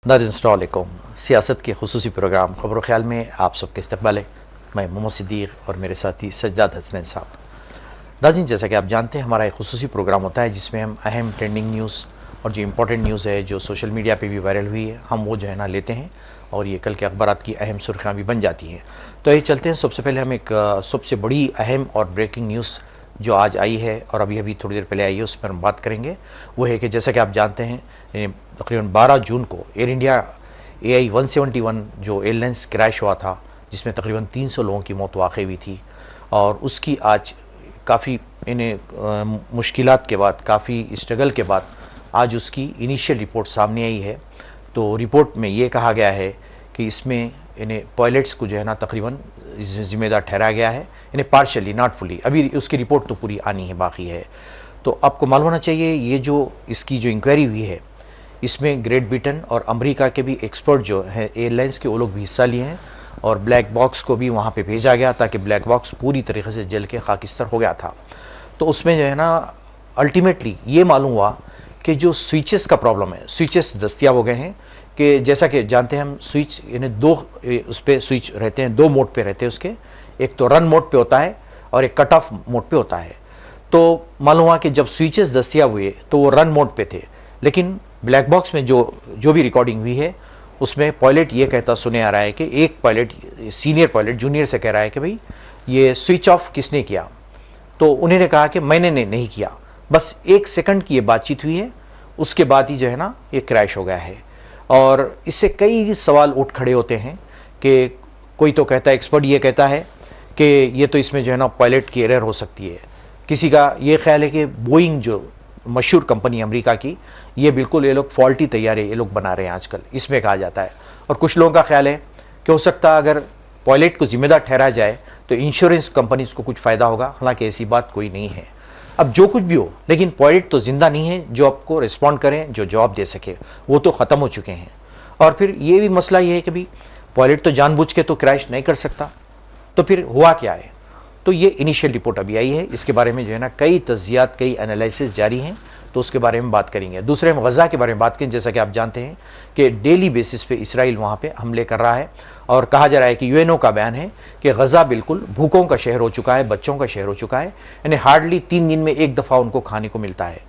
नाज़रीन अस्सलाम वालेकुम। सियासत के खुसूसी प्रोग्राम ख़बर ख्याल में आप सबके इस्तकबाल है। मैं मोहम्मद सिद्दीक़ और मेरे साथी सज्जाद हसनैन साहब। नाज़रीन, जैसा कि आप जानते हैं, हमारा एक खुसूसी प्रोग्राम होता है जिसमें हम अहम ट्रेंडिंग न्यूज़ और जो इम्पोर्टेंट न्यूज़ है जो सोशल मीडिया पे भी वायरल हुई है, हम वो जो है ना लेते हैं और ये कल के अखबारात की अहम सुर्खियाँ भी बन जाती हैं। तो ये चलते हैं, सबसे पहले हम एक सबसे बड़ी अहम और ब्रेकिंग न्यूज़ जो आज आई है और अभी अभी थोड़ी देर पहले आई है, उस पर हम बात करेंगे। वो है कि जैसा कि आप जानते हैं, तकरीबन 12 जून को एयर इंडिया AI 171 जो एयरलाइंस क्रैश हुआ था, जिसमें तकरीबन 300 लोगों की मौत वाक़ई हुई थी, और उसकी आज काफ़ी मुश्किलात के बाद, काफ़ी स्ट्रगल के बाद आज उसकी इनिशियल रिपोर्ट सामने आई है। तो रिपोर्ट में ये कहा गया है कि इसमें इन्हें पायलट्स को जो है ना तकरीबन ज़िम्मेदार ठहराया गया है, इन्हें पार्शली, नॉट फुली। अभी उसकी रिपोर्ट तो पूरी आनी है, बाकी है। तो आपको मालूम होना चाहिए, ये जो इसकी जो इंक्वायरी हुई है, इसमें ग्रेट ब्रिटेन और अमेरिका के भी एक्सपर्ट जो हैं एयरलाइंस के, वो लोग भी हिस्सा लिए हैं, और ब्लैक बॉक्स को भी वहाँ पे भेजा गया ताकि ब्लैक बॉक्स पूरी तरीके से जल के खाकिस्तर हो गया था। तो उसमें जो है ना अल्टीमेटली ये मालूम हुआ कि जो स्विचेस का प्रॉब्लम है, स्विचेस दस्तियाब हो गए हैं। कि जैसा कि जानते हैं हम, स्विच इन्हें दो उस पर स्विच रहते हैं, दो मोड पे रहते हैं उसके, एक तो रन मोड पे होता है और एक कट ऑफ मोड पे होता है। तो मालूम हुआ कि जब स्विचेस दस्तियाब हुए तो वो रन मोड पे थे, लेकिन ब्लैक बॉक्स में जो भी रिकॉर्डिंग हुई है उसमें पायलट ये कहता सुने आ रहा है कि एक पायलट, सीनियर पायलट जूनियर से कह रहा है कि भाई ये स्विच ऑफ किसने किया। तो उन्होंने कहा कि मैंने नहीं किया। बस 1 सेकंड की ये बातचीत हुई है, उसके बाद ही जो है ना ये क्रैश हो गया है। और इससे कई सवाल उठ खड़े होते हैं कि कोई तो कहता है, एक्सपर्ट ये कहता है कि ये तो इसमें जो है ना पायलट की एरर हो सकती है। किसी का ये ख्याल है कि बोइंग जो मशहूर कंपनी अमेरिका की, ये बिल्कुल ये लोग फॉल्टी तैयारे ये लोग बना रहे हैं आजकल, इसमें कहा जाता है। और कुछ लोगों का ख्याल है कि हो सकता है अगर पायलट को जिम्मेदार ठहराया जाए तो इंश्योरेंस कंपनीज को कुछ फ़ायदा होगा। हालांकि ऐसी बात कोई नहीं है। अब जो कुछ भी हो, लेकिन पायलट तो ज़िंदा नहीं है जो आपको रिस्पॉन्ड करें, जो जवाब दे सके, वो तो ख़त्म हो चुके हैं। और फिर ये भी मसला ये है कि भाई पायलट तो जानबूझ के तो क्रैश नहीं कर सकता, तो फिर हुआ क्या है। तो ये इनिशियल रिपोर्ट अभी आई है, इसके बारे में जो है ना कई तज्जियात, कई एनालिसिस जारी हैं, तो उसके बारे में बात करेंगे। दूसरे हम गज़ा के बारे में बात करें। जैसा कि आप जानते हैं कि डेली बेसिस पे इसराइल वहाँ पे हमले कर रहा है, और कहा जा रहा है कि UNO का बयान है कि गज़ा बिल्कुल भूखों का शहर हो चुका है, बच्चों का शहर हो चुका है। यानी हार्डली 3 दिन में एक दफ़ा उनको खाने को मिलता है।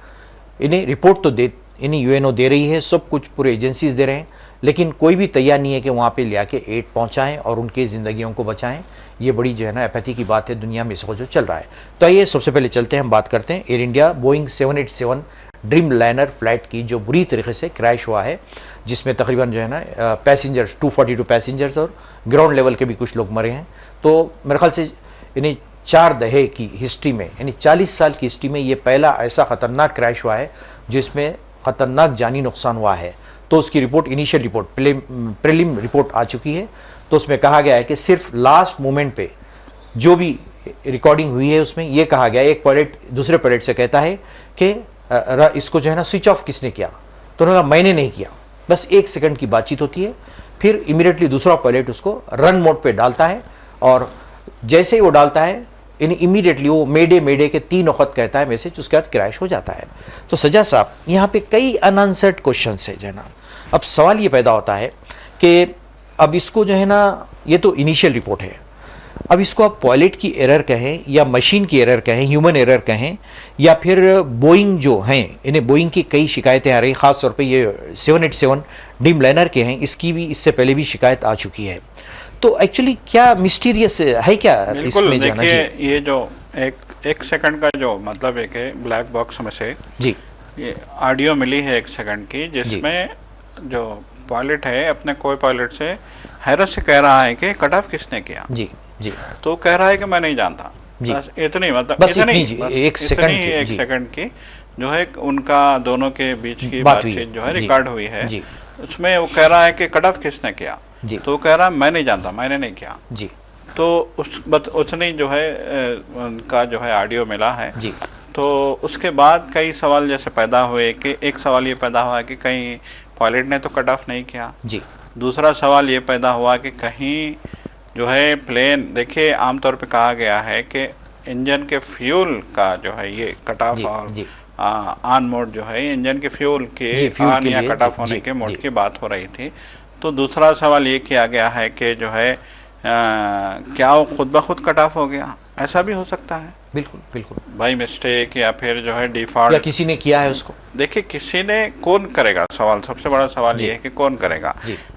इन्हें रिपोर्ट तो इन्हें UNO दे रही है, सब कुछ पूरे एजेंसीज दे रहे हैं, लेकिन कोई भी तैयार नहीं है कि वहाँ पे ले आके एड पहुँचाएँ और उनकी ज़िंदगियों को बचाएँ। ये बड़ी जो है ना एपैथी की बात है दुनिया में, इसको जो चल रहा है। तो आइए सबसे पहले चलते हैं, हम बात करते हैं air India Boeing 787 dream liner flight की, जो बुरी तरीके से क्रैश हुआ है, जिसमें तकरीबन जो है ना पैसेंजर्स 242 पैसेंजर्स और ग्राउंड लेवल के भी कुछ लोग मरे हैं। तो मेरे ख्याल से इन्हें 4 दहाके की हिस्ट्री में, यानी 40 साल की हिस्ट्री में ये पहला ऐसा ख़तरनाक क्रैश हुआ है जिसमें ख़तरनाक जानी नुकसान हुआ है। तो उसकी report, initial report, prelim report आ चुकी है। तो उसमें कहा गया है कि सिर्फ लास्ट मोमेंट पे जो भी रिकॉर्डिंग हुई है उसमें यह कहा गया है, एक पायलट दूसरे पायलट से कहता है कि इसको जो है ना स्विच ऑफ किसने किया। तो उन्होंने कहा मैंने नहीं किया। बस 1 सेकंड की बातचीत होती है, फिर इमीडिएटली दूसरा पायलट उसको रन मोड पे डालता है, और जैसे ही वो डालता है इमीडिएटली वो मेडे के 3 वक्त कहता है मैसेज, उसके बाद क्रैश हो जाता है। तो सज्जा साहब, यहाँ पे कई अनआंसर्ड क्वेश्चन है जो है ना। अब सवाल ये पैदा होता है कि अब इसको जो है ना, ये तो इनिशियल रिपोर्ट है, अब इसको आप पायलट की एरर कहें या मशीन की एरर कहें, ह्यूमन एरर कहें, या फिर बोइंग जो हैं, इन्हें बोइंग की कई शिकायतें आ रही, ख़ास तौर पे ये 787 ड्रीम लाइनर के हैं, इसकी भी इससे पहले भी शिकायत आ चुकी है। तो एक्चुअली क्या मिस्टीरियस है क्या इसमें जाना? जी, ये जो एक सेकंड का जो मतलब एक है ब्लैक बॉक्स में से जी ये ऑडियो मिली है 1 सेकंड की, जिसमें जो पायलट है अपने कोई पायलट से हैरत से कह रहा है कि कट ऑफ किसने किया। जी जी, तो कह रहा है कि मैं नहीं जानता। बस इतनी, मतलब बस इतनी, एक सेकंड की जो है उनका दोनों के बीच की बातचीत जो है रिकॉर्ड हुई है, उसमें वो कह रहा है कि कट ऑफ किसने किया। तो कह रहा है मैं नहीं जानता, मैंने नहीं किया जी। तो उतनी जो है उनका जो है ऑडियो मिला है जी। तो उसके बाद कई सवाल जैसे पैदा हुए कि एक सवाल ये पैदा हुआ कि कहीं पायलट ने तो कट ऑफ नहीं किया जी, दूसरा सवाल ये पैदा हुआ कि कहीं जो है प्लेन, देखिए आमतौर पे कहा गया है कि इंजन के फ्यूल का जो है ये कट ऑफ और ऑन मोड जो है इंजन के फ्यूल के ऑन या कट ऑफ होने के मोड की बात हो रही थी। तो दूसरा सवाल ये किया गया है कि जो है क्या वो खुद ब खुद कट ऑफ हो गया, ऐसा भी हो सकता है। बिल्कुल बिल्कुल, बाई मिस्टेक या फिर जो है डिफॉल्ट, या किसी ने किया है उसको। देखिए किसी ने, कौन करेगा, सवाल सबसे बड़ा सवाल ये है कि कौन करेगा।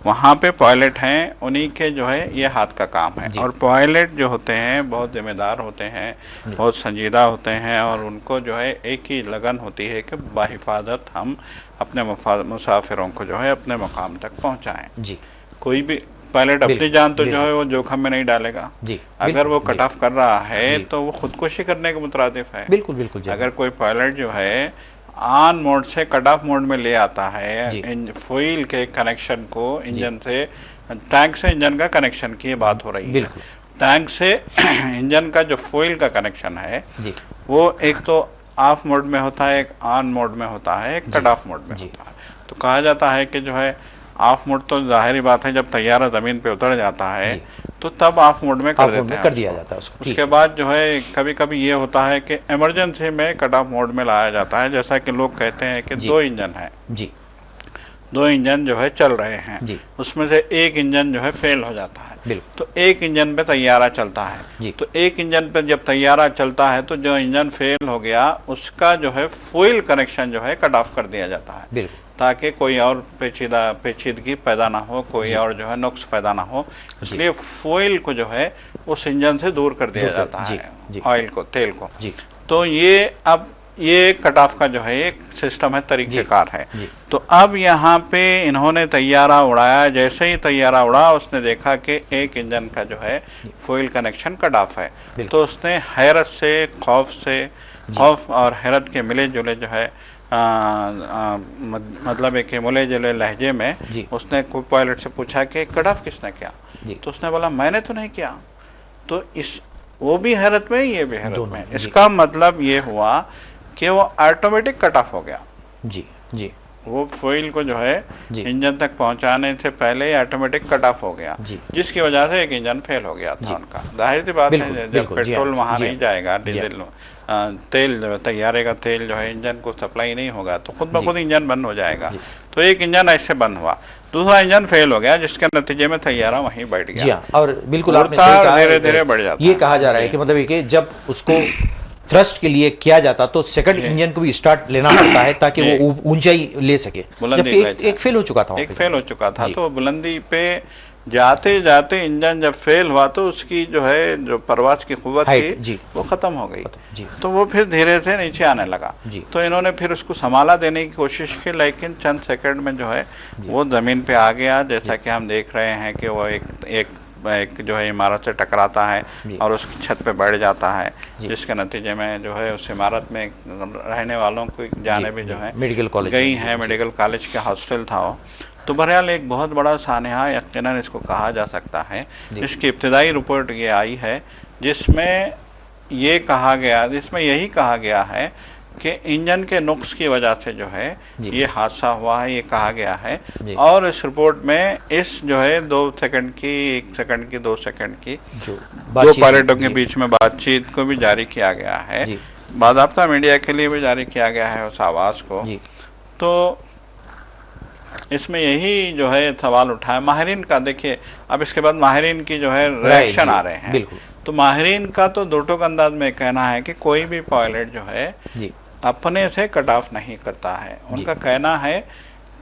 वहाँ पे पायलट हैं, उन्हीं के जो है ये हाथ का काम है। और पायलट जो होते हैं बहुत जिम्मेदार होते हैं, बहुत संजीदा होते हैं, और उनको जो है एक ही लगन होती है कि बाहिफाजत हम अपने मुसाफिरों को जो है अपने मकाम तक पहुँचाएँ। कोई भी पायलट अपनी जान तो जो है वो जोखिम में नहीं डालेगा। अगर वो कट ऑफ कर रहा है तो वो खुदकुशी करने के मुतरादिफ है। बिल्कुल बिल्कुल। अगर कोई पायलट जो है ऑन मोड से कट ऑफ मोड में ले आता है फ्यूल के कनेक्शन को इंजन से, टैंक से इंजन का कनेक्शन की बात हो रही है। टैंक से इंजन का जो फ्यूल का कनेक्शन है वो एक तो ऑफ मोड में होता है, एक ऑन मोड में होता है, एक कट ऑफ मोड में होता है। तो कहा जाता है कि जो है ऑफ मोड तो जाहिर बात है जब तैयारा ज़मीन पे उतर जाता है तो तब ऑफ मोड में कर देते हैं, कर दिया जाता है उसको। उसके बाद जो है कभी कभी ये होता है कि इमरजेंसी में कट ऑफ मोड में लाया जाता है। जैसा कि लोग कहते हैं कि दो इंजन है, दो इंजन जो है चल रहे हैं, उसमें से एक इंजन जो है फेल हो जाता है, तो एक इंजन पे तैयारा चलता है। तो एक इंजन पे जब तैयारा चलता है तो जो इंजन फेल हो गया उसका जो है फ्यूल कनेक्शन जो है कट ऑफ कर दिया जाता है, ताकि कोई और पेचीदगी पैदा ना हो, कोई और जो है नुक्स पैदा ना हो। इसलिए फ्यूल को जो है उस इंजन से दूर कर दिया जाता है, ऑयल को, तेल को। तो ये अब ये कट ऑफ का जो है एक सिस्टम है, तरीक़ेकार है। तो अब यहाँ पे इन्होंने तैयारा उड़ाया, जैसे ही तैयारा उड़ा उसने देखा कि एक इंजन का जो है फ्यूल कनेक्शन कट ऑफ है। तो उसने हैरत से, खौफ और हैरत के मिले जुले जो है मतलब एक मिले जुले लहजे में उसने कोई पायलट से पूछा कि कट ऑफ किसने किया। तो उसने बोला मैंने तो नहीं किया। तो इस वो भी हैरत में, ये भी हैरत में। इसका मतलब ये हुआ कि वो ऑटोमेटिक कट ऑफ हो गया। वो फ्यूल को जो है इंजन तक पहुंचाने से पहले ऑटोमेटिक कट ऑफ हो गया, जिसकी वजह से एक इंजन फेल हो गया था उनका। जाहिर सी बात है जब पेट्रोल वहाँ नहीं जाएगा, डीजल तेल जो है, तैयारे का तेल जो है इंजन को सप्लाई नहीं होगा तो खुद ब खुद इंजन बंद हो जाएगा। तो एक इंजन ऐसे बंद हुआ, दूसरा इंजन फेल हो गया, जिसके नतीजे में तैयारा वहीं बैठ गया। और बिल्कुल आपने सही कहा, धीरे धीरे बढ़ जाता ये कहा जा रहा है कि मतलब कि जब उसको थ्रस्ट के लिए किया जाता तो सेकंड इंजन को भी स्टार्ट लेना पड़ता है ताकि वो ऊंचाई ले सके। एक फेल हो चुका था, एक फेल हो चुका था। तो बुलंदी पे जाते जाते इंजन जब फेल हुआ तो उसकी जो है जो परवाज की कुव्वत थी वो खत्म हो गई। तो वो फिर धीरे से नीचे आने लगा। तो इन्होंने फिर उसको संभाला देने की कोशिश की, लेकिन चंद सेकंड में जो है वो ज़मीन पे आ गया। जैसा कि हम देख रहे हैं कि वो एक जो है इमारत से टकराता है और उसकी छत पे बैठ जाता है, जिसके नतीजे में जो है उस इमारत में रहने वालों को जाने भी जो है मेडिकल कॉलेज गई हैं। मेडिकल कॉलेज का हॉस्टल था वो। तो बहरहाल एक बहुत बड़ा सानहा यकीनन इसको कहा जा सकता है। इसकी इब्तदाई रिपोर्ट ये आई है जिसमें यही कहा गया है कि इंजन के नुक्स की वजह से जो है ये हादसा हुआ है, ये कहा गया है। और इस रिपोर्ट में इस जो है 2 सेकंड की, 1 सेकंड की, 2 सेकंड की दो पायलटों के बीच में बातचीत को भी जारी किया गया है, बाज़ाब्ता मीडिया के लिए भी जारी किया गया है उस आवाज़ को। तो इसमें यही जो है सवाल उठाया माहिरीन का। देखिए अब इसके बाद माहिरीन की जो है रिएक्शन आ रहे हैं। तो माहिरीन का तो दो टोक अंदाज में कहना है कि कोई भी पायलट जो है अपने से कट ऑफ नहीं करता है। उनका कहना है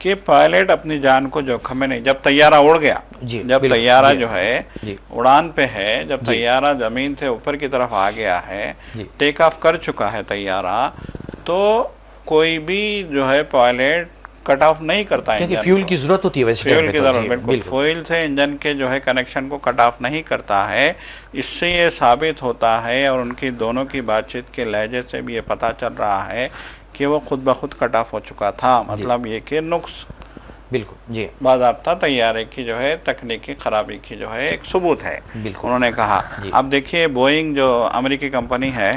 कि पायलट अपनी जान को जोखिम में नहीं, जब तैयारा उड़ गया, जब तैयारा जो है उड़ान पे है, जब तैयारा ज़मीन से ऊपर की तरफ आ गया है, टेक ऑफ कर चुका है तैयारा, तो कोई भी जो है पायलट कट ऑफ नहीं करता है। क्योंकि फ्यूल की जरूरत होती है, वैसे फ्यूल की जरूरत, बिल्कुल फ्यूल से इंजन के जो है कनेक्शन को कट ऑफ नहीं करता है। इससे ये साबित होता है और उनकी दोनों की बातचीत के लहजे से भी ये पता चल रहा है कि वो खुद ब खुद कट ऑफ हो चुका था। मतलब ये कि नुक्स बिल्कुल जी बाज़ाब्ता तैयारे की जो है तकनीकी खराबी की जो है एक सबूत है, उन्होंने कहा। अब देखिए बोइंग जो अमेरिकी कंपनी है,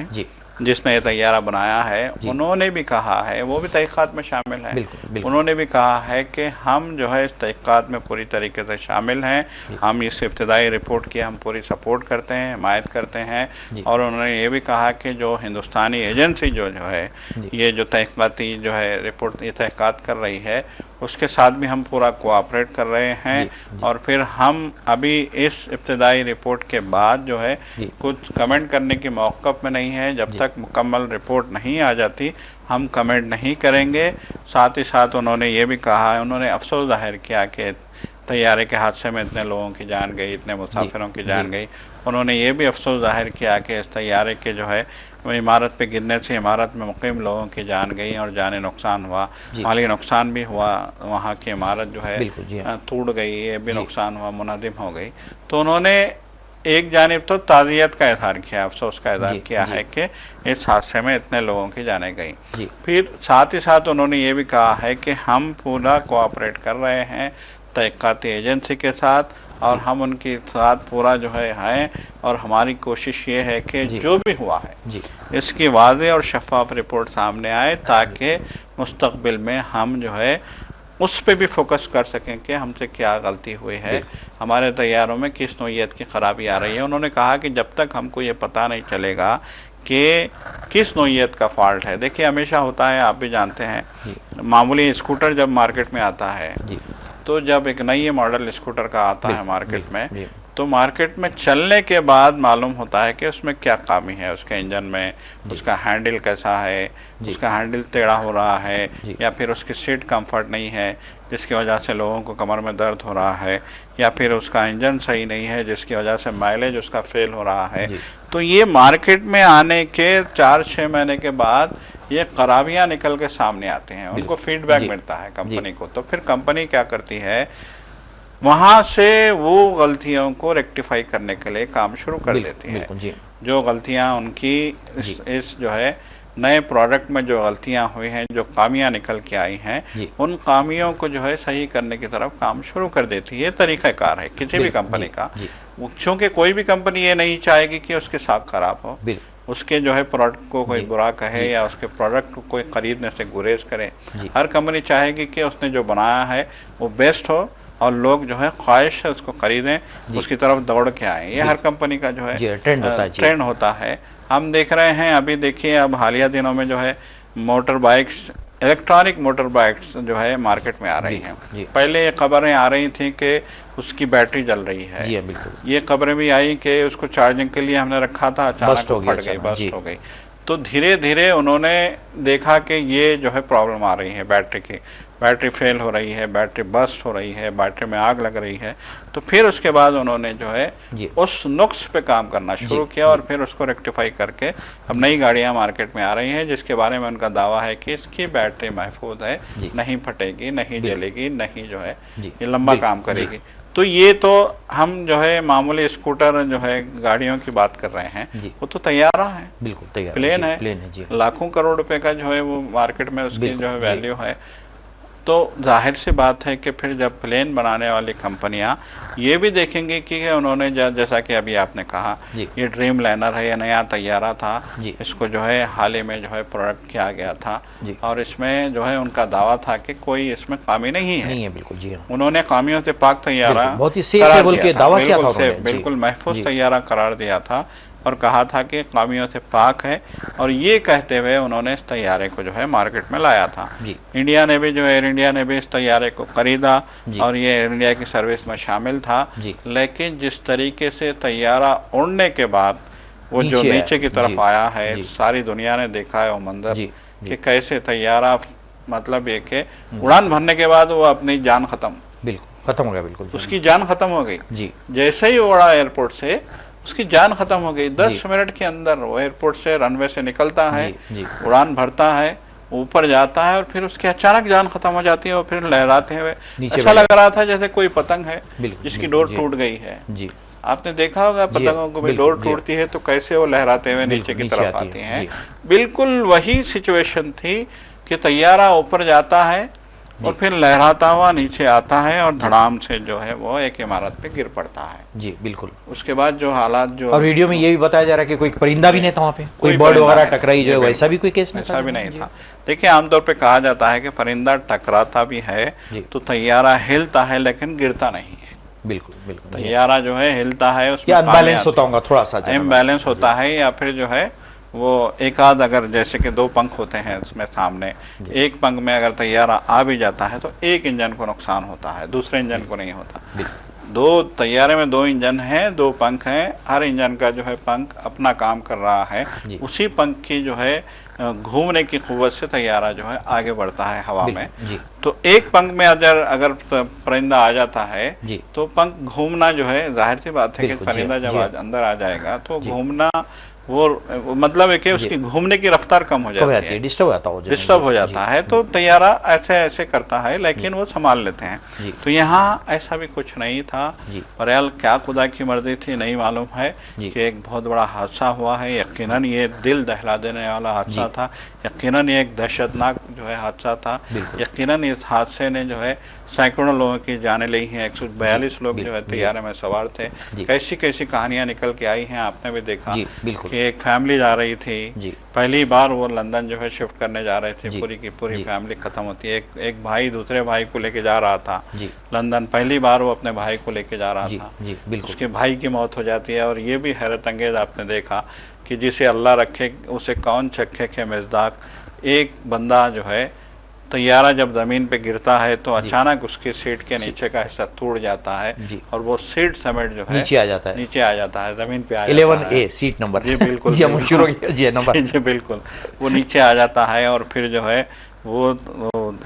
जिसने ये तैयारा बनाया है, उन्होंने भी कहा है, वो भी तहकीकात में शामिल है। उन्होंने भी कहा है कि हम जो है इस तहकीकात में पूरी तरीके से शामिल हैं, हम इस इब्तदाई रिपोर्ट की हम पूरी सपोर्ट करते हैं, हिमायत करते हैं। और उन्होंने ये भी कहा कि जो हिंदुस्तानी एजेंसी जो है ये जो तहकीकाती जो है रिपोर्ट ये तहकीकात कर रही है, उसके साथ भी हम पूरा कोऑपरेट कर रहे हैं। और फिर हम अभी इस इब्तदाई रिपोर्ट के बाद जो है कुछ कमेंट करने की मौक़िफ़ में नहीं है। जब तक मुकम्मल रिपोर्ट नहीं आ जाती हम कमेंट नहीं करेंगे। साथ ही साथ उन्होंने ये भी कहा है, उन्होंने अफसोस ज़ाहिर किया कि तैयारे के हादसे में इतने लोगों की जान गई, इतने मुसाफिरों की जान गई। उन्होंने ये भी अफसोस ज़ाहिर किया कि इस तैयारे के जो है वो इमारत पे गिरने से इमारत में मुक़ीम लोगों की जान गई और जाने नुकसान हुआ, माली नुकसान भी हुआ, वहाँ की इमारत जो है टूट गई, ये भी नुकसान हुआ, मुनहदिम हो गई। तो उन्होंने एक जानिब तो ताज़ियत का इज़हार किया, अफसोस का इज़हार किया है कि इस हादसे में इतने लोगों की जाने गई। फिर साथ ही साथ उन्होंने ये भी कहा है कि हम पूरा कोऑपरेट कर रहे हैं तहक़ीक़ाती एजेंसी के साथ और हम उनके साथ पूरा जो है हैं और हमारी कोशिश ये है कि जो भी हुआ है इसकी वाज़ेह और शफ़ाफ़ रिपोर्ट सामने आए ताकि मुस्तक़बिल में हम जो है उस पे भी फोकस कर सकें कि हमसे क्या गलती हुई है, हमारे तैयारों में किस नौइयत की ख़राबी आ रही है। उन्होंने कहा कि जब तक हमको ये पता नहीं चलेगा कि किस नौइयत का फॉल्ट है, देखिए हमेशा होता है, आप भी जानते हैं, मामूली स्कूटर जब मार्केट में आता है तो जब एक नई मॉडल स्कूटर का आता है मार्केट में, तो मार्केट में चलने के बाद मालूम होता है कि उसमें क्या खामी है, उसके इंजन में, उसका हैंडल कैसा है, उसका हैंडल टेढ़ा हो रहा है या फिर उसकी सीट कंफर्ट नहीं है जिसकी वजह से लोगों को कमर में दर्द हो रहा है, या फिर उसका इंजन सही नहीं है जिसकी वजह से माइलेज उसका फेल हो रहा है। तो ये मार्केट में आने के 4-6 महीने के बाद ये खराबियाँ निकल के सामने आते हैं, उनको फीडबैक मिलता है कंपनी को। तो फिर कंपनी क्या करती है, वहाँ से वो गलतियों को रेक्टिफाई करने के लिए काम शुरू कर देती है। जो गलतियाँ उनकी इस जो है नए प्रोडक्ट में जो गलतियाँ हुई हैं, जो खामियाँ निकल के आई हैं, उन खामियों को जो है सही करने की तरफ काम शुरू कर देती है। ये तरीक़ाकार है किसी भी कंपनी का, क्योंकि कोई भी कंपनी ये नहीं चाहेगी कि उसके साथ खराब हो, उसके जो है प्रोडक्ट को कोई बुरा कहे या उसके प्रोडक्ट को कोई ख़रीदने से गुरेज करे। हर कंपनी चाहेगी कि उसने जो बनाया है वो बेस्ट हो और लोग जो है ख्वाहिश है उसको ख़रीदें, उसकी तरफ दौड़ के आएँ। ये हर कंपनी का जो है ट्रेंड होता है। हम देख रहे हैं, अभी देखिए अब हालिया दिनों में जो है motor bikes, electronic motor bikes जो है मार्केट में आ रही हैं। पहले ये खबरें आ रही थी कि उसकी बैटरी जल रही है, ये खबरें भी आई कि उसको चार्जिंग के लिए हमने रखा था, अचानक फट गई, बस्ट हो गई। तो धीरे धीरे उन्होंने देखा कि ये जो है प्रॉब्लम आ रही है बैटरी की, बैटरी फेल हो रही है, बैटरी बस्ट हो रही है, बैटरी में आग लग रही है। तो फिर उसके बाद उन्होंने जो है उस नुक्स पे काम करना शुरू किया और फिर उसको रेक्टिफाई करके अब नई गाड़ियां मार्केट में आ रही हैं जिसके बारे में उनका दावा है कि इसकी बैटरी महफूज है, नहीं फटेगी, नहीं जलेगी, नहीं जो है ये लंबा काम करेगी। तो ये तो हम जो है मामूली स्कूटर जो है गाड़ियों की बात कर रहे हैं, वो तो तैयारा है, बिल्कुल तैयार, प्लेन है, लाखों करोड़ रुपए का जो है वो मार्केट में उसकी जो है वैल्यू है। तो जाहिर सी बात है कि फिर जब प्लेन बनाने वाली कंपनियां ये भी देखेंगे कि उन्होंने जैसा कि अभी आपने कहा ये ड्रीम लाइनर है, ये नया तैयारा था, इसको जो है हाल ही में जो है प्रोडक्ट किया गया था और इसमें जो है उनका दावा था कि कोई इसमें खामी नहीं है, बिल्कुल जी हाँ। उन्होंने खामियों से पाक तैयारा बहुत ही सेफ है बोल के दावा किया था, बिल्कुल महफूज तैयारा करार दिया था और कहा था कि खामियों से पाक है। और ये कहते हुए उन्होंने इस तैयारे को जो है मार्केट में लाया था। इंडिया ने भी जो है, एयर इंडिया ने भी इस तैयारे को खरीदा और ये एयर इंडिया की सर्विस में शामिल था। लेकिन जिस तरीके से तैयारा उड़ने के बाद वो जो नीचे की तरफ आया है, सारी दुनिया ने देखा है वो मंजर कि कैसे तैयारा मतलब ये कि उड़ान भरने के बाद वो अपनी जान खत्म हो गया, बिल्कुल उसकी जान खत्म हो गई। जैसे ही उड़ा एयरपोर्ट से उसकी जान खत्म हो गई। 10 मिनट के अंदर वो एयरपोर्ट से, रनवे से निकलता है, उड़ान भरता है, ऊपर जाता है और फिर उसकी अचानक जान खत्म हो जाती है और फिर लहराते हुए ऐसा लग रहा था जैसे कोई पतंग है जिसकी डोर टूट गई है। आपने देखा होगा पतंगों को भी डोर टूटती है तो कैसे वो लहराते हुए नीचे की तरफ आती हैं। बिल्कुल वही सिचुएशन थी कि तैयारा ऊपर जाता है और फिर लहराता हुआ नीचे आता है और धड़ाम से जो है वो एक इमारत पे गिर पड़ता है। जी बिल्कुल। उसके बाद जो हालात जो, और वीडियो में ये भी बताया जा रहा है कि कोई परिंदा भी नहीं था वहाँ पे, कोई बर्ड वगैरह टकराई जो है, वैसा भी कोई केस नहीं था? ऐसा भी नहीं था। देखिए आमतौर पे कहा जाता है कि परिंदा टकराता भी है तो तैयारा हिलता है लेकिन गिरता नहीं है। बिल्कुल बिल्कुल। तैयारा जो है हिलता है, उसमें अनबैलेंस होता होगा थोड़ा सा, इम्बैलेंस होता है, या फिर जो है वो एक आध, अगर जैसे कि 2 पंख होते हैं उसमें सामने, एक पंख में अगर तैयारा आ भी जाता है तो एक इंजन को नुकसान होता है, दूसरे इंजन को नहीं होता। 2 तैयारे में 2 इंजन हैं, 2 पंख हैं, हर इंजन का जो है पंख अपना काम कर रहा है, उसी पंख की जो है घूमने की कुव्वत से तैयारा जो है आगे बढ़ता है हवा में। तो एक पंख में अगर परिंदा आ जाता है तो पंख घूमना जो है, जाहिर सी बात है कि परिंदा जब अंदर आ जाएगा तो घूमना वो मतलब है कि उसकी घूमने की रफ्तार कम हो जाती है, डिस्टर्ब हो जाता है, तो तैयारा ऐसे ऐसे करता है, लेकिन वो संभाल लेते हैं। तो यहाँ ऐसा भी कुछ नहीं था। बहरहाल क्या खुदा की मर्जी थी नहीं मालूम है कि एक बहुत बड़ा हादसा हुआ है। यकीनन ये दिल दहला देने वाला हादसा था, यकीनन ये एक दहशतनाक जो है हादसा था। यकीनन इस हादसे ने जो है सैकड़ों लोगों की जानें ली हैं। 142 लोग जो है तैयारे में सवार थे। कैसी कैसी कहानियां निकल के आई हैं, आपने भी देखा कि एक फैमिली जा रही थी, पहली बार वो लंदन जो है शिफ्ट करने जा रहे थे, पूरी की पूरी फैमिली खत्म होती है। एक भाई दूसरे भाई को लेके जा रहा था लंदन, पहली बार वो अपने भाई को लेके जा रहा था, उसके भाई की मौत हो जाती है। और ये भी हैरत अंगेज आपने देखा कि जिसे अल्लाह रखे उसे कौन चखे के मिज़दाक, एक बंदा जो है तैयारा जब ज़मीन पे गिरता है तो अचानक उसके सीट के नीचे का हिस्सा टूट जाता है और वो सीट समेट जो है नीचे आ जाता है, ज़मीन पे आ जाता है। 11A seat number. जी बिल्कुल जी शुरू हो गया जी नंबर। जी बिल्कुल, वो नीचे आ जाता है और फिर जो है वो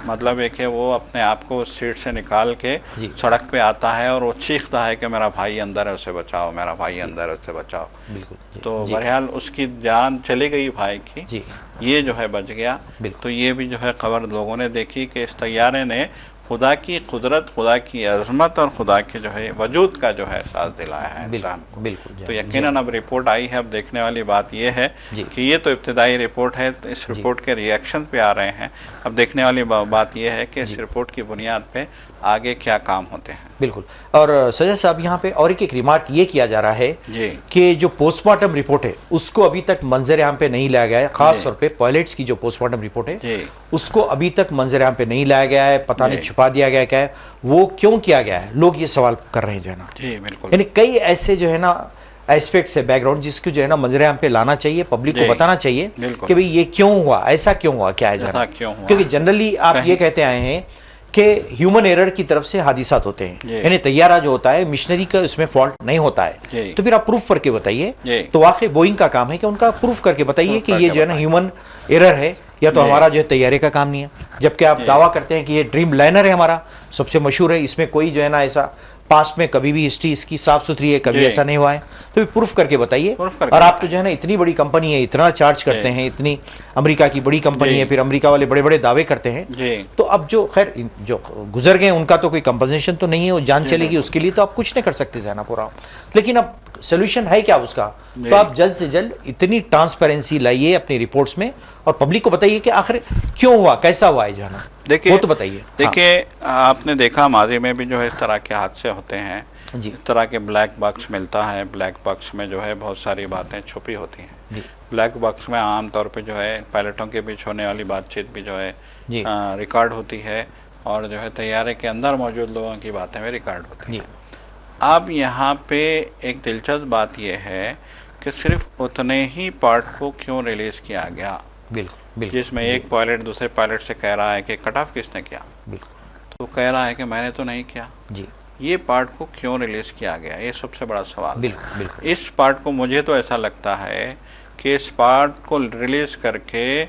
मतलब एक है वो अपने आप को उस सीट से निकाल के सड़क पे आता है और वो चीखता है कि मेरा भाई अंदर है, उसे बचाओ, मेरा भाई अंदर है, उसे बचाओ। बिल्कुल। तो बहरहाल उसकी जान चली गई भाई की, ये जो है बच गया। तो ये भी जो है खबर लोगों ने देखी कि इस तैयारे ने खुदा की कुदरत, खुदा की अजमत और खुदा के जो है वजूद का जो है एहसास दिलाया है इंसान को। बिल्कुल। तो यकीनन अब रिपोर्ट आई है, अब देखने वाली बात यह है कि ये तो इब्तिदाई रिपोर्ट है, तो इस रिपोर्ट के रिएक्शन पे आ रहे हैं। अब देखने वाली बात यह है कि इस रिपोर्ट की बुनियाद पे आगे क्या काम होते हैं। बिल्कुल। और सजद साहब यहाँ पे और एक रिमार्क ये किया जा रहा है कि जो पोस्टमार्टम रिपोर्ट है उसको अभी तक मंजर यहाँ पे नहीं लाया गया है, खास तौर पे पायलट्स की जो पोस्टमार्टम रिपोर्ट है उसको अभी तक मंजर यहाँ पे नहीं लाया गया है। पता नहीं छुपा दिया गया क्या है, वो क्यों किया गया है, लोग ये सवाल कर रहे हैं जो है ना। यानी कई ऐसे जो है ना एस्पेक्ट्स है, बैकग्राउंड, जिसको जो है ना मंजर आम पे लाना चाहिए, पब्लिक को बताना चाहिए कि भाई ये क्यों हुआ, ऐसा क्यों हुआ, क्या है जो है, क्योंकि जनरली आप ये कहते आए हैं कि ह्यूमन एरर की तरफ से हादिसात होते हैं, यानी तैयारा जो होता है मिशनरी का उसमें फॉल्ट नहीं होता है। तो फिर आप प्रूफ करके बताइए। तो वाकई बोइंग का काम है कि उनका प्रूफ करके बताइए कि ये जो है ना ह्यूमन एरर है या तो हमारा जो है तैयारे का काम नहीं है। जबकि आप दावा करते हैं कि ये ड्रीम लाइनर है, हमारा सबसे मशहूर है, इसमें कोई जो है ना ऐसा पास्ट में कभी भी हिस्ट्री इसकी साफ सुथरी है, कभी ऐसा नहीं हुआ है। तो प्रूफ करके बताइए। और आप तो जो है ना इतनी बड़ी कंपनी है, इतना चार्ज करते हैं, इतनी अमेरिका की बड़ी कंपनी है, फिर अमेरिका वाले बड़े बड़े दावे करते हैं। तो अब जो खैर जो गुजर गए उनका तो कोई कंपनसेशन तो नहीं है, वो जान चलेगी उसके लिए तो आप कुछ नहीं कर सकते थे ना पूरा। लेकिन अब सोल्यूशन है क्या उसका? तो आप जल्द से जल्द इतनी ट्रांसपेरेंसी लाइए अपनी रिपोर्ट्स में और पब्लिक को बताइए कि आखिर क्यों हुआ, कैसा हुआ है जो है ना। देखिए वो तो बताइए। देखिए आपने देखा माजी में भी जो है इस तरह के हादसे होते हैं, इस तरह के ब्लैक बॉक्स मिलता है, ब्लैक बॉक्स में जो है बहुत सारी बातें छुपी होती हैं। ब्लैक बॉक्स में आमतौर पे जो है पायलटों के बीच होने वाली बातचीत भी जो है रिकॉर्ड होती है और जो है तैयारे के अंदर मौजूद लोगों की बातें भी रिकॉर्ड होती हैं। अब यहाँ पे एक दिलचस्प बात यह है कि सिर्फ उतने ही पार्ट को क्यों रिलीज़ किया गया। बिल्कुल। जिसमें एक पायलट दूसरे पायलट से कह रहा है कि कट ऑफ किसने किया, तो कह रहा है कि मैंने तो नहीं किया। ये पार्ट को क्यों रिलीज किया गया, ये सबसे बड़ा सवाल। बिल्कुल। इस पार्ट को मुझे तो ऐसा लगता है कि इस पार्ट को रिलीज करके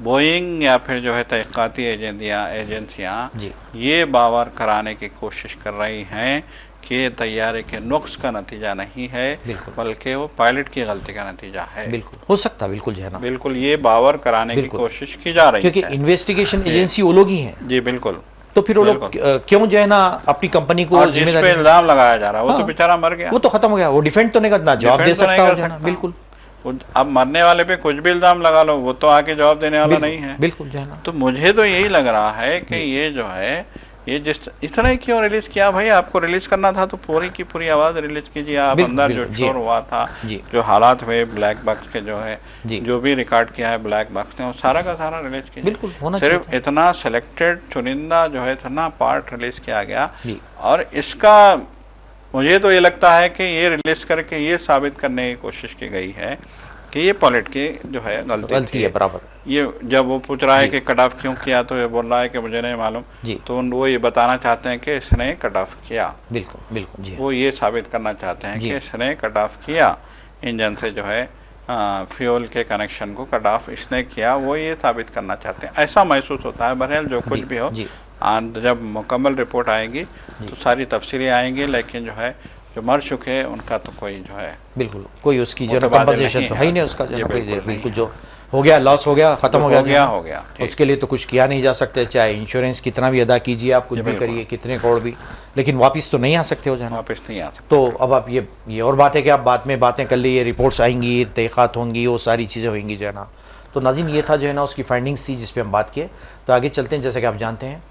बोइंग या फिर जो है तहकीकाती एजेंसियाँ ये बावर कराने की कोशिश कर रही हैं कि तैयारे के नुक्स का नतीजा नहीं है बल्कि वो पायलट की गलती का नतीजा है। बिल्कुल हो सकता, बिल्कुल जो है ना, बिल्कुल ये बावर कराने की कोशिश की जा रही है, क्योंकि इन्वेस्टिगेशन एजेंसी वो लोग ही हैं। जी बिल्कुल। तो फिर वो लोग क्यों जो है ना अपनी कंपनी को जिस पे इल्जाम लगाया जा रहा है वो तो बेचारा मर गया, वो तो खत्म हो गया, वो डिफेंड तो नहीं करना, जवाब दे सकता है। बिल्कुल अब मरने वाले पे कुछ भी इल्जाम लगा लो, वो तो आके जवाब देने वाला नहीं है। बिल्कुल जो है ना, तो मुझे तो यही लग रहा है कि ये जो है, ये जिस इतना ही क्यों रिलीज किया भाई? आपको रिलीज करना था तो पूरी की पूरी आवाज रिलीज कीजिए। आप अंदर जो शोर हुआ था, जो हालात हुए ब्लैक बॉक्स के, जो है जो भी रिकॉर्ड किया है ब्लैक बॉक्स ने, वो सारा का सारा रिलीज कीजिए। बिल्कुल होना सिर्फ इतना सेलेक्टेड चुनिंदा जो है इतना पार्ट रिलीज किया गया, और इसका मुझे तो ये लगता है कि ये रिलीज करके ये साबित करने की कोशिश की गई है कि ये पॉलिट की जो है गलती है बराबर। ये जब वो पूछ रहा है कि कट ऑफ क्यों किया, तो ये बोल रहा है कि मुझे नहीं मालूम, तो वो ये बताना चाहते हैं कि इसने कट ऑफ किया। बिल्कुल बिल्कुल जी, वो ये साबित करना चाहते हैं कि इसने कट ऑफ किया, इंजन से जो है फ्यूल के कनेक्शन को कट ऑफ इसने किया, वो ये साबित करना चाहते हैं, ऐसा महसूस होता है। बहरहाल जो कुछ भी हो, जब मुकम्मल रिपोर्ट आएगी तो सारी तफसीलें आएंगी, लेकिन जो है जो मर चुके हैं उनका तो कोई जो है बिल्कुल कोई उसकी जो कंपनसेशन तो है ही नहीं, उसका जो बिल्कुल जो हो गया लॉस हो गया, खत्म हो गया, उसके लिए तो कुछ किया नहीं जा सकते, चाहे इंश्योरेंस कितना भी अदा कीजिए आप, कुछ भी करिए, कितने करोड़ भी, लेकिन वापस तो नहीं आ सकते हो जाना, वापस नहीं आ सकते। तो अब आप ये और बात है कि आप बाद में बातें कर ली, रिपोर्ट्स आएंगी, तहक़ीक़ात होंगी, वो सारी चीज़ें होंगी जो है ना। तो नाज़रीन ये था जो है ना उसकी फाइंडिंग्स थी जिस पर हम बात किए। तो आगे चलते हैं। जैसे कि आप जानते हैं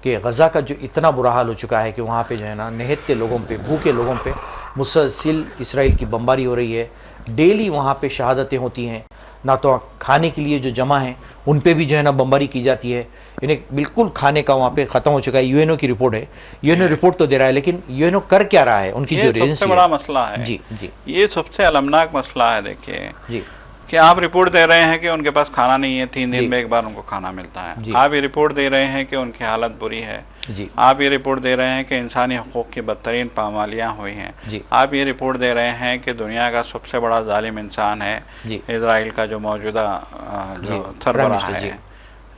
कि गज़ा का जो इतना बुरा हाल हो चुका है कि वहाँ पे जो है ना निहत्ते लोगों पे, भूखे लोगों पे मुसलसिल इसराइल की बमबारी हो रही है, डेली वहाँ पे शहादतें होती हैं, ना तो खाने के लिए जो जमा हैं उन पे भी जो है ना बमबारी की जाती है, इन्हें बिल्कुल खाने का वहाँ पे ख़त्म हो चुका है। यूएनओ की रिपोर्ट है, यूएनओ रिपोर्ट तो दे रहा है, लेकिन यूएनओ कर क्या रहा है, उनकी जो एजेंसी सबसे बड़ा मसला है। जी जी, ये सबसे अलमनाक मसला है। देखिए जी कि आप रिपोर्ट दे रहे हैं कि उनके पास खाना नहीं है, 3 दिन में एक बार उनको खाना मिलता है। आप ये रिपोर्ट दे रहे हैं कि उनकी हालत बुरी है। आप ये रिपोर्ट दे रहे हैं कि इंसानी हकूक़ की बदतरीन पामालियाँ हुई हैं। आप ये रिपोर्ट दे रहे हैं कि दुनिया का सबसे बड़ा जालिम इंसान है इजराइल का जो मौजूदा जो सरबराह है,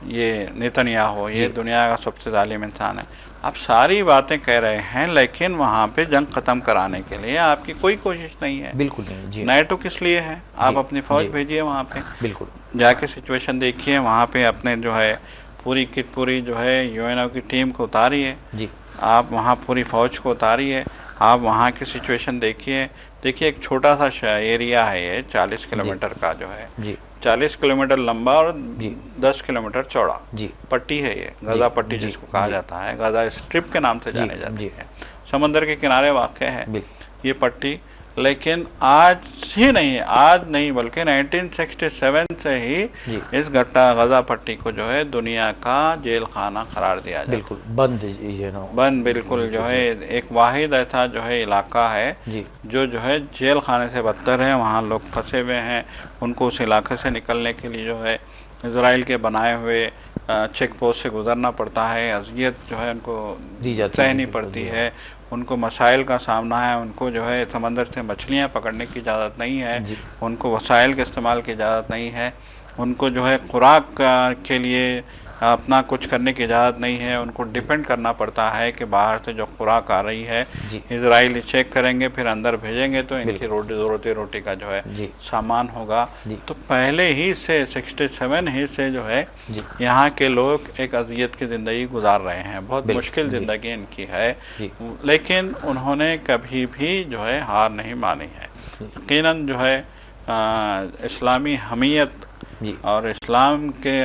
ये नेतन्याहू, ये दुनिया का सबसे जालिम इंसान है। आप सारी बातें कह रहे हैं, लेकिन वहाँ पे जंग ख़त्म कराने के लिए आपकी कोई कोशिश नहीं है। बिल्कुल नहीं जी। नेटो किस लिए है? आप अपनी फ़ौज भेजिए वहाँ पे, बिल्कुल जाके सिचुएशन देखिए वहाँ पे, अपने जो है पूरी की पूरी जो है यूएनओ की टीम को उतारिए जी, आप वहाँ पूरी फ़ौज को उतारिए, आप वहाँ की सिचुएशन देखिए। देखिए एक छोटा सा एरिया है ये, 40 किलोमीटर का जो है जी, 40 किलोमीटर लंबा और 10 किलोमीटर चौड़ा जी पट्टी है ये, गजा पट्टी जिसको कहा जाता है, गजा स्ट्रिप के नाम से जाने जाती है, समंदर के किनारे वाक़ है ये पट्टी। लेकिन आज ही नहीं, आज नहीं बल्कि 1967 से ही इस गजा पट्टी को जो है दुनिया का जेल खाना करार दिया जाता है। बिल्कुल बंद बिल्कुल जो है एक वाहिद ऐसा जो है इलाका है जो है जेल खाने से बदतर है। वहाँ लोग फंसे हुए हैं, उनको उस इलाके से निकलने के लिए जो है इजराइल के बनाए हुए चेक पोस्ट से गुजरना पड़ता है, अज़ियत जो है उनको सहनी पड़ती है, उनको मसाइल का सामना है, उनको जो है समंदर से मछलियाँ पकड़ने की इजाज़त नहीं है, उनको वसाइल के इस्तेमाल की इजाज़त नहीं है, उनको जो है खुराक के लिए अपना कुछ करने की इजाज़त नहीं है, उनको डिपेंड करना पड़ता है कि बाहर से जो खुराक आ रही है इजराइली चेक करेंगे, फिर अंदर भेजेंगे तो इनकी रोटी का जो है सामान होगा। तो पहले ही से 67 ही से जो है यहाँ के लोग एक अज़ियत की ज़िंदगी गुजार रहे हैं, बहुत मुश्किल ज़िंदगी इनकी है, लेकिन उन्होंने कभी भी जो है हार नहीं मानी है। यकीनन जो है इस्लामी हमीयत और इस्लाम के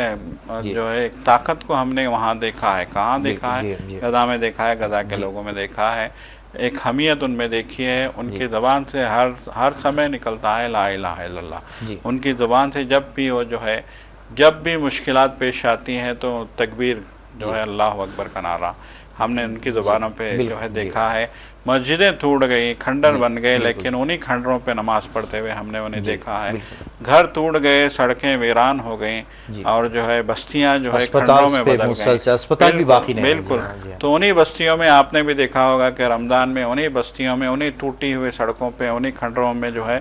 जो है एक ताकत को हमने वहाँ देखा है। कहाँ देखा है? गजा में देखा है, गजा के लोगों में देखा है, एक हमीयत उनमें देखी है। उनकी ज़बान से हर समय निकलता है ला इलाहा इल्लल्लाह। उनकी ज़बान से जब भी वो जो है जब भी मुश्किलात पेश आती हैं तो तकबीर जो है अल्लाह अकबर का नारा हमने उनकी ज़ुबानों पे जो है देखा है। मस्जिदें टूट गई, खंडर बन गए, लेकिन उन्हीं खंडरों पे नमाज पढ़ते हुए हमने उन्हें देखा है। घर टूट गए, सड़कें वीरान हो गई और जो है बस्तियां जो है खंडरों में बदल गई, अस्पताल भी बाकी नहीं। बिल्कुल, तो उन्हीं बस्तियों में आपने भी देखा होगा कि रमज़ान में उन्हीं बस्तियों में, उन्हीं टूटी हुई सड़कों पे, उन्हीं खंडरों में जो है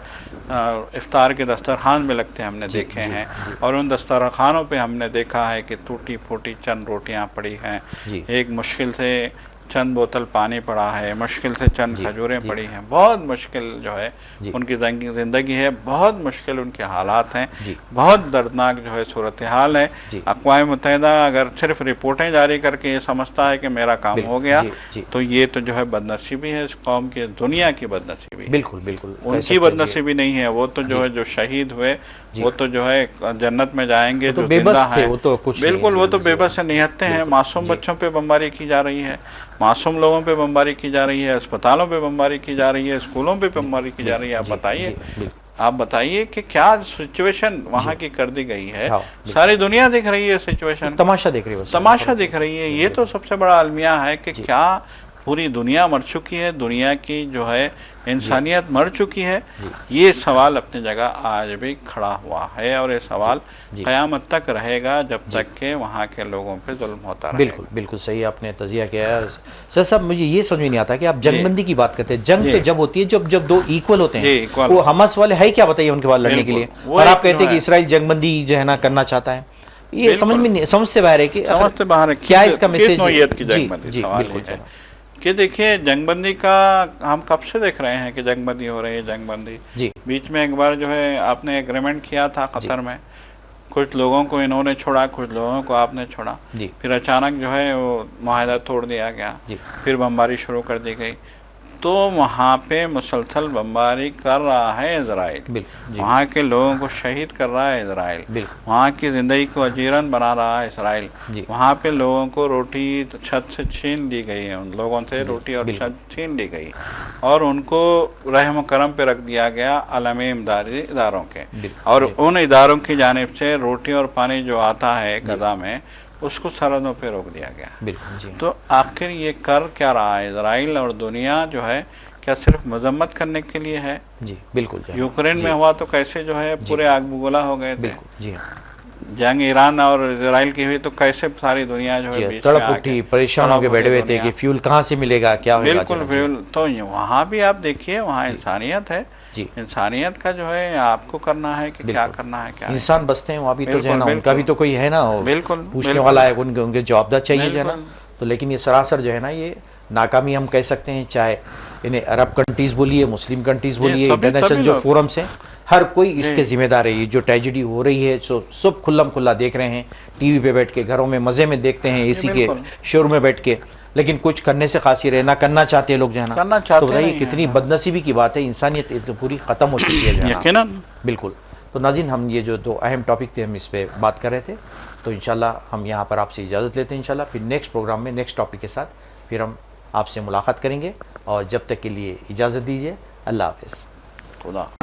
इफ्तार के दस्तरखान में लगते हमने देखे हैं, और उन दस्तरखानों पे हमने देखा है कि टूटी फूटी चंद रोटियां पड़ी हैं। एक मुश्किल से चंद बोतल पानी पड़ा है, मुश्किल से चंद खजूरें पड़ी हैं, बहुत मुश्किल जो है उनकी ज़िंदगी है, बहुत मुश्किल उनके हालात हैं, बहुत दर्दनाक जो है सूरत हाल है। अक़वाम मुत्तहिदा अगर सिर्फ रिपोर्टें जारी करके ये समझता है कि मेरा काम हो गया, तो ये तो जो है बदनसीबी है इस कौम की, दुनिया की बदनसीबी। बिल्कुल बिल्कुल उनकी बदनसीबी नहीं है, वो तो जो है जो शहीद हुए वो तो जो है जन्नत में जाएंगे, जो बेबस थे वो तो कुछ बिल्कुल वो तो बेबस है, निहत्ते हैं। मासूम बच्चों पे बमबारी की जा रही है, मासूम लोगों पे बमबारी की जा रही है, अस्पतालों पे बमबारी की जा रही है, स्कूलों पे बमबारी की जा रही है। आप बताइए कि क्या सिचुएशन वहाँ की कर दी गई है। सारी दुनिया देख रही है सिचुएशन, तमाशा देख रही है, तमाशा देख रही है। ये तो सबसे बड़ा अलमिया है कि क्या पूरी दुनिया मर चुकी है, दुनिया की जो है इंसानियत मर चुकी है। ये सवाल अपनी जगह आज भी खड़ा हुआ है और ये सवाल क़यामत तक रहेगा जब तक के वहाँ के लोगों पे जुल्म होता रहेगा। बिल्कुल बिल्कुल सही आपने तजिया किया है सर साहब। मुझे ये समझ में नहीं आता कि आप जंगबंदी की बात करते हैं, जंग तो जब होती है जब दो इक्वल होते हैं। वो हमास वाले है क्या बताइए उनके बाद लड़ने के लिए, और आप कहते हैं कि इसराइल जंगबंदी जो है ना करना चाहता है। ये समझ में नहीं, समझ से बाहर है कि क्या इसका मैसेज कि देखिए जंगबंदी का हम कब से देख रहे हैं कि जंगबंदी हो रही है, जंगबंदी। बीच में एक बार जो है आपने एग्रीमेंट किया था कतर में, कुछ लोगों को इन्होंने छोड़ा, कुछ लोगों को आपने छोड़ा, फिर अचानक जो है वो माहिदा तोड़ दिया गया, फिर बमबारी शुरू कर दी गई। तो वहाँ पे मुसलसल बमबारी कर रहा है इजराइल, वहाँ के लोगों को शहीद कर रहा है इजराइल, वहाँ की ज़िंदगी को अजीरन बना रहा है इजराइल। वहाँ पे लोगों को रोटी छत से छीन ली गई है, उन लोगों से रोटी और छत छीन ली गई और उनको रहम करम पे रख दिया गया आलमी इमदादी इदारों के, और उन इदारों की जानिब से रोटी और पानी जो आता है गजा में उसको सरहदों पे रोक दिया गया। तो आखिर ये कर क्या रहा है इजराइल और दुनिया जो है, क्या सिर्फ मजम्मत करने के लिए है? जी बिल्कुल। यूक्रेन में हुआ तो कैसे जो है पूरे आग बबूला हो गए थे। जी जंग ईरान और इजराइल की हुई तो कैसे सारी दुनिया जो है तड़प उठी, परेशान होकर बैठे हुए थे कि फ्यूल कहाँ से मिलेगा, क्या होगा। बिल्कुल फ्यूल। तो वहाँ भी आप देखिए, वहाँ इंसानियत है, इंसानियत का जो है आपको करना है कि क्या करना है, क्या इंसान बसते हैं वहाँ भी तो जो है ना, उनका भी तो कोई है ना बिल्कुल पूछने वाला है, उनके जवाबदार चाहिए जो है ना। तो लेकिन ये सरासर जो है ना ये नाकामी हम कह सकते हैं, चाहे इन्हें अरब कंट्रीज़ बोलिए, मुस्लिम कंट्रीज़ बोलिए, इंटरनेशनल जो फोरम्स हैं, हर कोई इसके जिम्मेदार है। ये जो ट्रेजिडी हो रही है सब खुल्लम खुल्ला देख रहे हैं, टीवी पे बैठ के घरों में मज़े में देखते हैं, एसी के शोर में बैठ के, लेकिन कुछ करने से खासी रहे ना, करना चाहते हैं लोग जो है ना। तो बताइए कितनी बदनसीबी की बात है, इंसानियत तो पूरी ख़त्म हो चुकी है यकीनन। बिल्कुल। तो नाज़रीन, हम ये जो दो अहम टॉपिक थे हम इस पर बात कर रहे थे, तो इंशाल्लाह हम यहाँ पर आपसे इजाज़त लेते हैं। इंशाल्लाह फिर नेक्स्ट प्रोग्राम में नेक्स्ट टॉपिक के साथ फिर हम आपसे मुलाकात करेंगे, और जब तक के लिए इजाज़त दीजिए। अल्लाह हाफ़िज़। खुदा।